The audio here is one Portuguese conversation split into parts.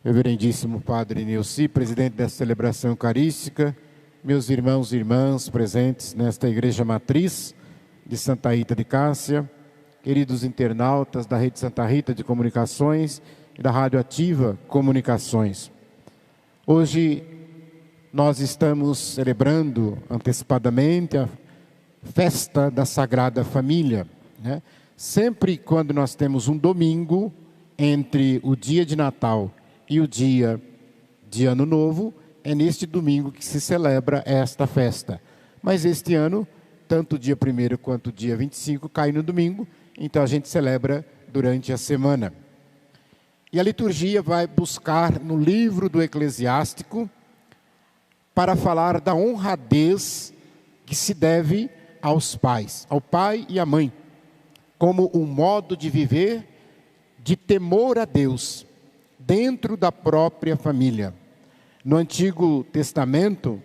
Reverendíssimo Padre Nilci, presidente desta celebração eucarística, meus irmãos e irmãs presentes nesta Igreja Matriz de Santa Rita de Cássia, queridos internautas da Rede Santa Rita de Comunicações e da Rádio Ativa Comunicações. Hoje nós estamos celebrando antecipadamente a festa da Sagrada Família, né? Sempre quando nós temos um domingo entre o dia de Natal e o dia de Ano Novo, é neste domingo que se celebra esta festa. Mas este ano, tanto o dia 1º quanto o dia 25 cai no domingo, então a gente celebra durante a semana. E a liturgia vai buscar no livro do Eclesiástico para falar da honradez que se deve aos pais, ao pai e à mãe, como um modo de viver de temor a Deus dentro da própria família. No Antigo Testamento,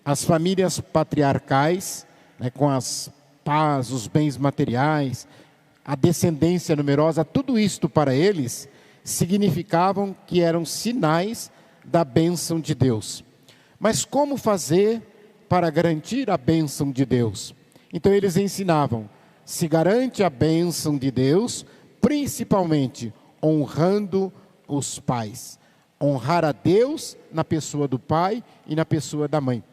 as famílias patriarcais, com as paz, os bens materiais, a descendência numerosa, tudo isto para eles significavam que eram sinais da bênção de Deus. Mas como fazer para garantir a bênção de Deus? Então eles ensinavam: se garante a bênção de Deus, principalmente honrando os pais. Honrar a Deus na pessoa do pai e na pessoa da mãe.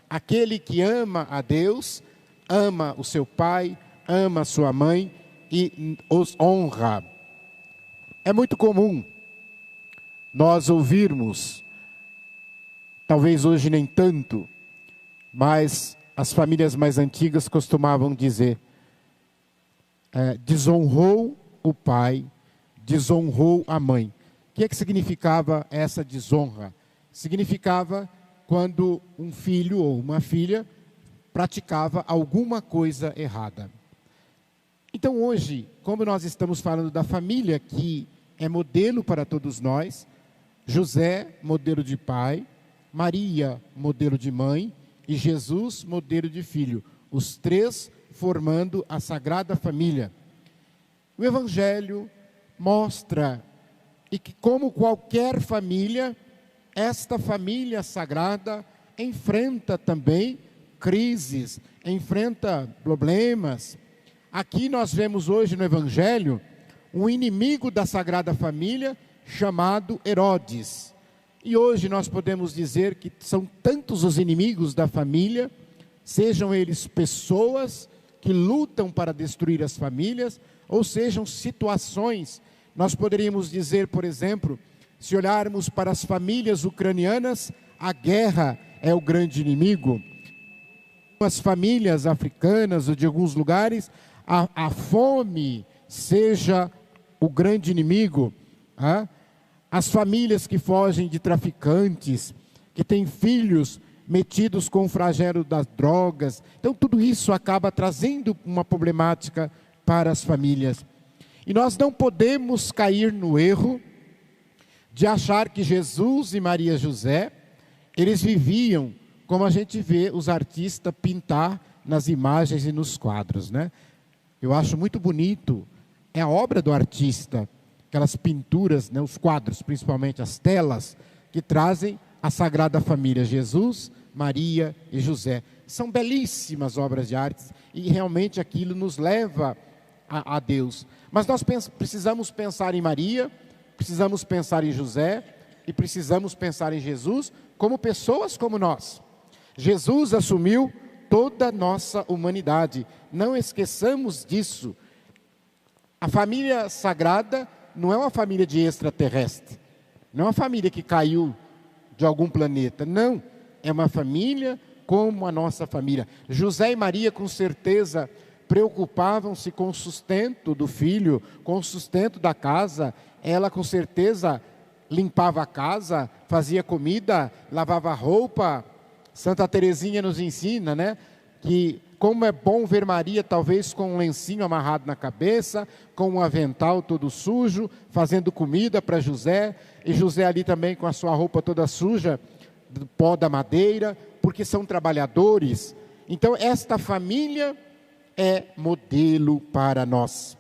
Aquele que ama a Deus, ama o seu pai, ama a sua mãe e os honra. É muito comum nós ouvirmos, talvez hoje nem tanto, mas as famílias mais antigas costumavam dizer: desonrou o pai, desonrou a mãe. O que é que significava essa desonra? Significava quando um filho ou uma filha praticava alguma coisa errada. Então hoje, como nós estamos falando da família que é modelo para todos nós, José, modelo de pai, Maria, modelo de mãe, e Jesus, modelo de filho, os três formando a Sagrada Família. O Evangelho mostra e que, como qualquer família, esta família sagrada enfrenta também crises, enfrenta problemas. Aqui nós vemos hoje no Evangelho um inimigo da Sagrada Família chamado Herodes. E hoje nós podemos dizer que são tantos os inimigos da família, sejam eles pessoas que lutam para destruir as famílias, ou sejam situações. Nós poderíamos dizer, por exemplo, se olharmos para as famílias ucranianas, a guerra é o grande inimigo. As famílias africanas ou de alguns lugares, a fome seja o grande inimigo. As famílias que fogem de traficantes, que têm filhos metidos com o flagelo das drogas. Então tudo isso acaba trazendo uma problemática para as famílias. E nós não podemos cair no erro de achar que Jesus e Maria e José, eles viviam como a gente vê os artistas pintar nas imagens e nos quadros, né? Eu acho muito bonito, é a obra do artista, aquelas pinturas, né, os quadros, principalmente as telas, que trazem a Sagrada Família, Jesus, Maria e José. São belíssimas obras de arte e realmente aquilo nos leva a Deus. Mas nós precisamos pensar em Maria, precisamos pensar em José e precisamos pensar em Jesus como pessoas como nós. Jesus assumiu toda a nossa humanidade. Não esqueçamos disso. A família sagrada não é uma família de extraterrestre. Não é uma família que caiu de algum planeta. Não. É uma família como a nossa família. José e Maria, com certeza, preocupavam-se com o sustento do filho, com o sustento da casa. Ela, com certeza, limpava a casa, fazia comida, lavava roupa. Santa Teresinha nos ensina, né, que como é bom ver Maria, talvez com um lencinho amarrado na cabeça, com um avental todo sujo, fazendo comida para José, e José ali também com a sua roupa toda suja, do pó da madeira, porque são trabalhadores. Então esta família é modelo para nós.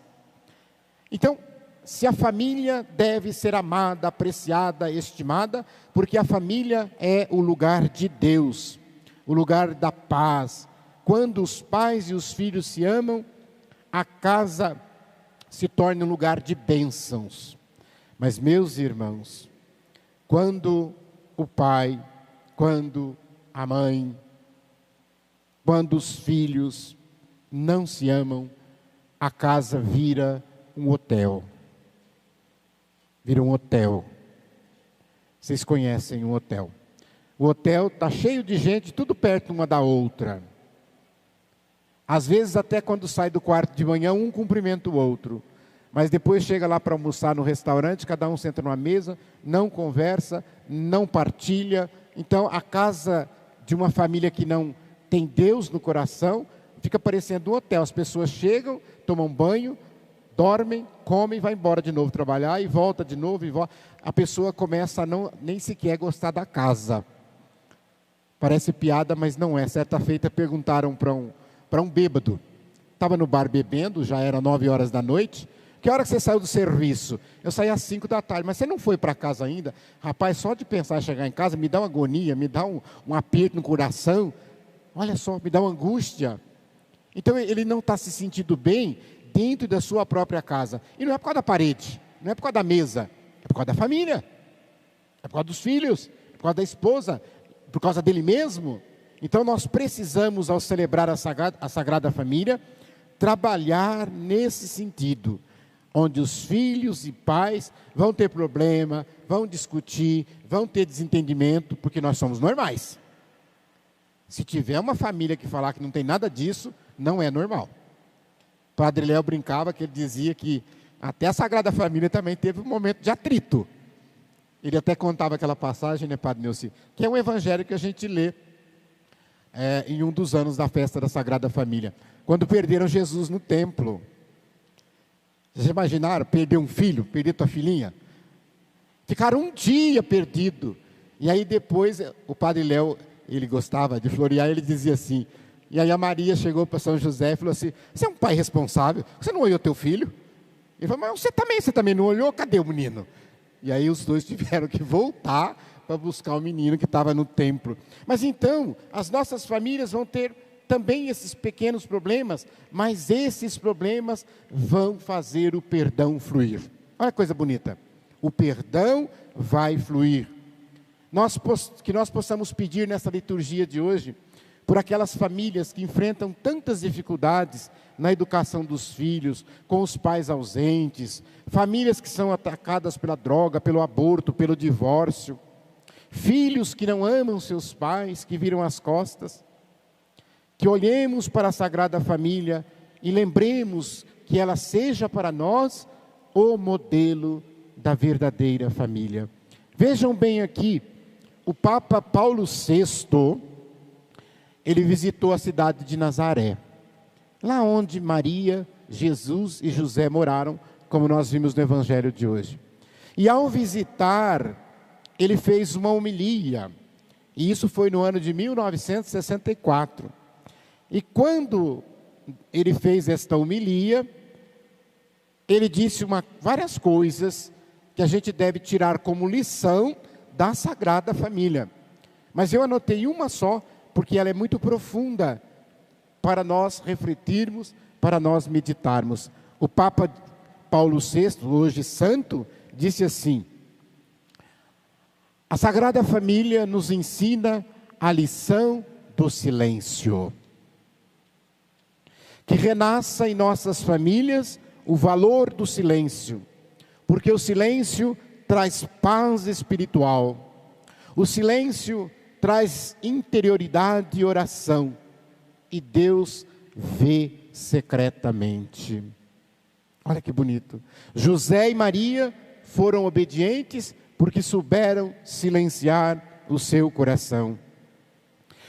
Então, se a família deve ser amada, apreciada, estimada, porque a família é o lugar de Deus, o lugar da paz. Quando os pais e os filhos se amam, a casa se torna um lugar de bênçãos. Mas, meus irmãos, quando o pai, quando a mãe, quando os filhos não se amam, a casa vira um hotel. Vira um hotel. Vocês conhecem um hotel. O hotel está cheio de gente, tudo perto uma da outra. Às vezes até quando sai do quarto de manhã, um cumprimenta o outro. Mas depois chega lá para almoçar no restaurante, cada um senta numa mesa, não conversa, não partilha. Então a casa de uma família que não tem Deus no coração, fica parecendo um hotel. As pessoas chegam, tomam banho, dormem, comem, vai embora de novo trabalhar e volta de novo e volta. A pessoa começa a não nem sequer gostar da casa. Parece piada, mas não é. Certa feita perguntaram para um bêbado. Estava no bar bebendo, já era 9 horas da noite. Que hora que você saiu do serviço? Eu saí às 5 da tarde, mas você não foi para casa ainda? Rapaz, só de pensar em chegar em casa, me dá uma agonia, me dá um aperto no coração. Olha só, me dá uma angústia. Então ele não está se sentindo bem dentro da sua própria casa. E não é por causa da parede, não é por causa da mesa, é por causa da família, é por causa dos filhos, é por causa da esposa, por causa dele mesmo. Então nós precisamos, ao celebrar a Sagrada Família, trabalhar nesse sentido, onde os filhos e pais vão ter problema, vão discutir, vão ter desentendimento, porque nós somos normais. Se tiver uma família que falar que não tem nada disso, não é normal. O Padre Léo brincava que ele dizia que até a Sagrada Família também teve um momento de atrito. Ele até contava aquela passagem, né, Padre Neuci, que é um evangelho que a gente lê em um dos anos da festa da Sagrada Família, quando perderam Jesus no templo. Vocês imaginaram perder um filho, perder tua filhinha? Ficaram um dia perdido. E aí depois o Padre Léo, ele gostava de florear, ele dizia assim, e aí a Maria chegou para São José e falou assim, você é um pai responsável, você não olhou teu filho? Ele falou, mas você também não olhou, cadê o menino? E aí os dois tiveram que voltar para buscar o menino que estava no templo. Mas então, as nossas famílias vão ter também esses pequenos problemas, mas esses problemas vão fazer o perdão fluir. Olha que coisa bonita, o perdão vai fluir. Que nós possamos pedir nessa liturgia de hoje, por aquelas famílias que enfrentam tantas dificuldades na educação dos filhos, com os pais ausentes, famílias que são atacadas pela droga, pelo aborto, pelo divórcio, filhos que não amam seus pais, que viram as costas, que olhemos para a Sagrada Família e lembremos que ela seja para nós o modelo da verdadeira família. Vejam bem aqui, o Papa Paulo VI, ele visitou a cidade de Nazaré, lá onde Maria, Jesus e José moraram, como nós vimos no Evangelho de hoje. E ao visitar, ele fez uma homilia, e isso foi no ano de 1964. E quando ele fez esta homilia, ele disse várias coisas que a gente deve tirar como lição da Sagrada Família. Mas eu anotei uma só, porque ela é muito profunda para nós refletirmos, para nós meditarmos. O Papa Paulo VI, hoje santo, disse assim, a Sagrada Família nos ensina a lição do silêncio. Que renasça em nossas famílias o valor do silêncio, porque o silêncio traz paz espiritual, o silêncio traz interioridade e oração, e Deus vê secretamente. Olha que bonito. José e Maria foram obedientes porque souberam silenciar o seu coração.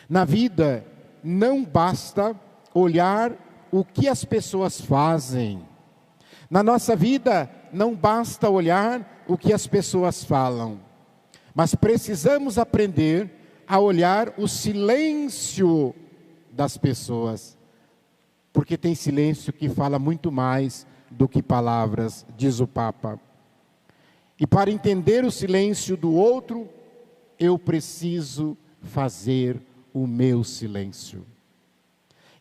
Na vida não basta olhar o que as pessoas fazem. Na nossa vida não basta olhar o que as pessoas falam, mas precisamos aprender a olhar o silêncio das pessoas, porque tem silêncio que fala muito mais do que palavras, diz o Papa. E para entender o silêncio do outro, eu preciso fazer o meu silêncio.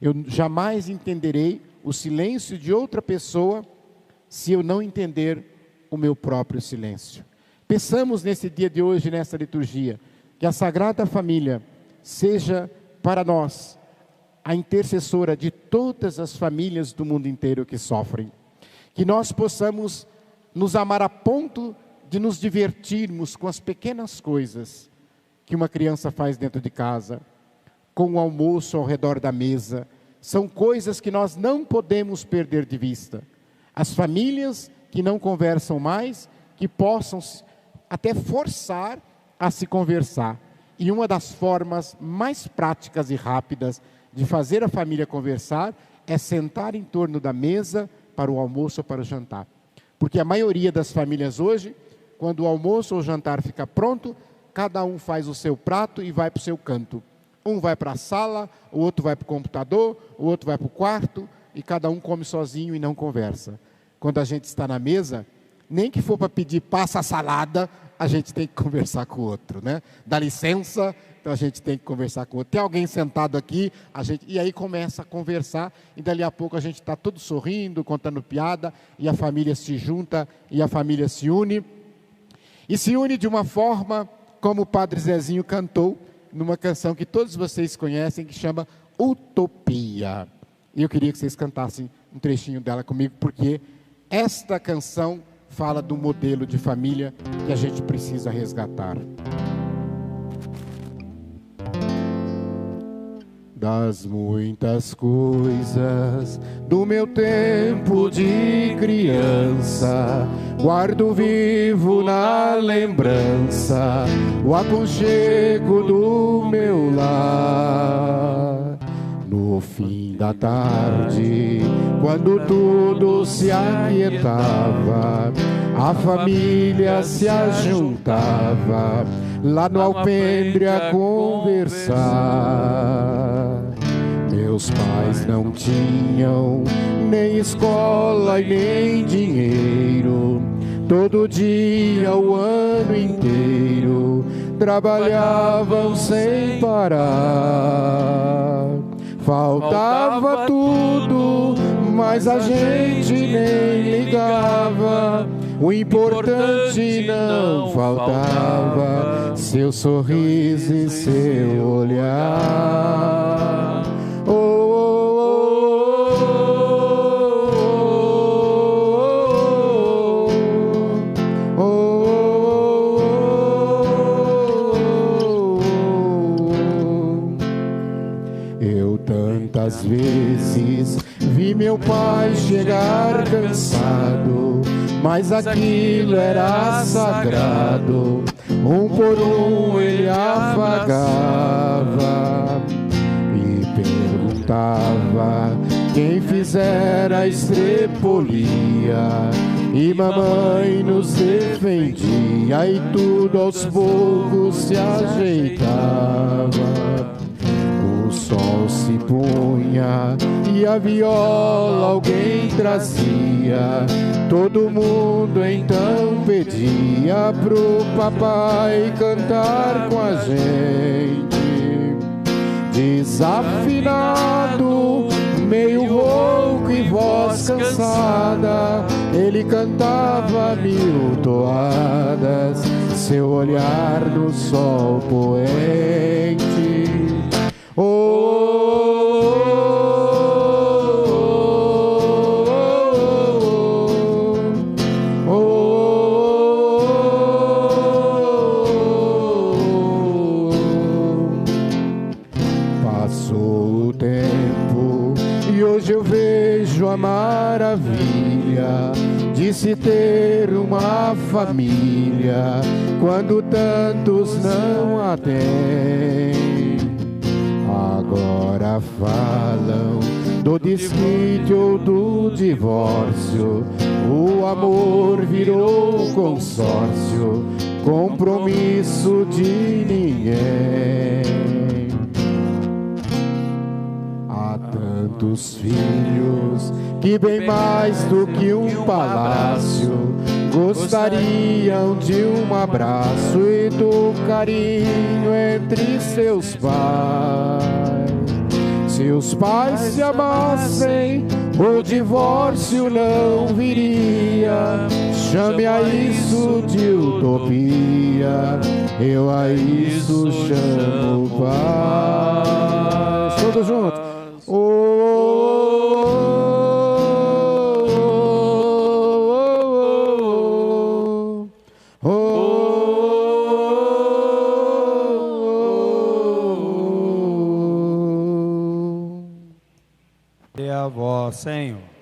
Eu jamais entenderei o silêncio de outra pessoa se eu não entender o meu próprio silêncio. Peçamos nesse dia de hoje, nessa liturgia, que a Sagrada Família seja para nós a intercessora de todas as famílias do mundo inteiro que sofrem. Que nós possamos nos amar a ponto de nos divertirmos com as pequenas coisas que uma criança faz dentro de casa, com o almoço ao redor da mesa. São coisas que nós não podemos perder de vista. As famílias que não conversam mais, que possam até forçar a se conversar. E uma das formas mais práticas e rápidas de fazer a família conversar é sentar em torno da mesa para o almoço ou para o jantar. Porque a maioria das famílias hoje, quando o almoço ou o jantar fica pronto, cada um faz o seu prato e vai para o seu canto. Um vai para a sala, o outro vai para o computador, o outro vai para o quarto, e cada um come sozinho e não conversa. Quando a gente está na mesa, nem que for para pedir passa a salada, a gente tem que conversar com o outro, né? Dá licença, então a gente tem que conversar com o outro. Tem alguém sentado aqui, e aí começa a conversar, e dali a pouco a gente está todo sorrindo, contando piada, e a família se junta, e a família se une. E se une de uma forma como o Padre Zezinho cantou, numa canção que todos vocês conhecem, que chama Utopia. E eu queria que vocês cantassem um trechinho dela comigo, porque esta canção fala do modelo de família que a gente precisa resgatar. Das muitas coisas do meu tempo de criança, guardo vivo na lembrança o aconchego do meu lar. No fim da tarde, quando tudo se aquietava, a família se ajuntava lá no alpendre a conversar. Meus pais não tinham nem escola e nem dinheiro. Todo dia, o ano inteiro, trabalhavam sem parar. Faltava tudo, mas a gente nem ligava. O importante não faltava, seu sorriso e seu olhar. Oh, oh, oh, oh, oh. Eu tantas vezes vi meu pai chegar cansado, mas aquilo era sagrado. Um por um ele afagava e perguntava quem fizera a estrepolia. E mamãe nos defendia e tudo aos poucos se ajeitava. O sol se punha e a viola alguém trazia. Todo mundo então pedia pro papai cantar com a gente. Desafinado, meio rouco e voz cansada, ele cantava 1000 toadas, seu olhar no sol poente. Oh, maravilha de se ter uma família quando tantos não a têm. Agora falam do desquite ou do divórcio, o amor virou consórcio, compromisso de ninguém. Quantos filhos que bem mais do que um palácio gostariam de um abraço e do carinho entre seus pais. Se os pais se amassem, o divórcio não viria. Chame a isso de utopia, eu a isso chamo paz. Todos juntos. E a vós, Senhor.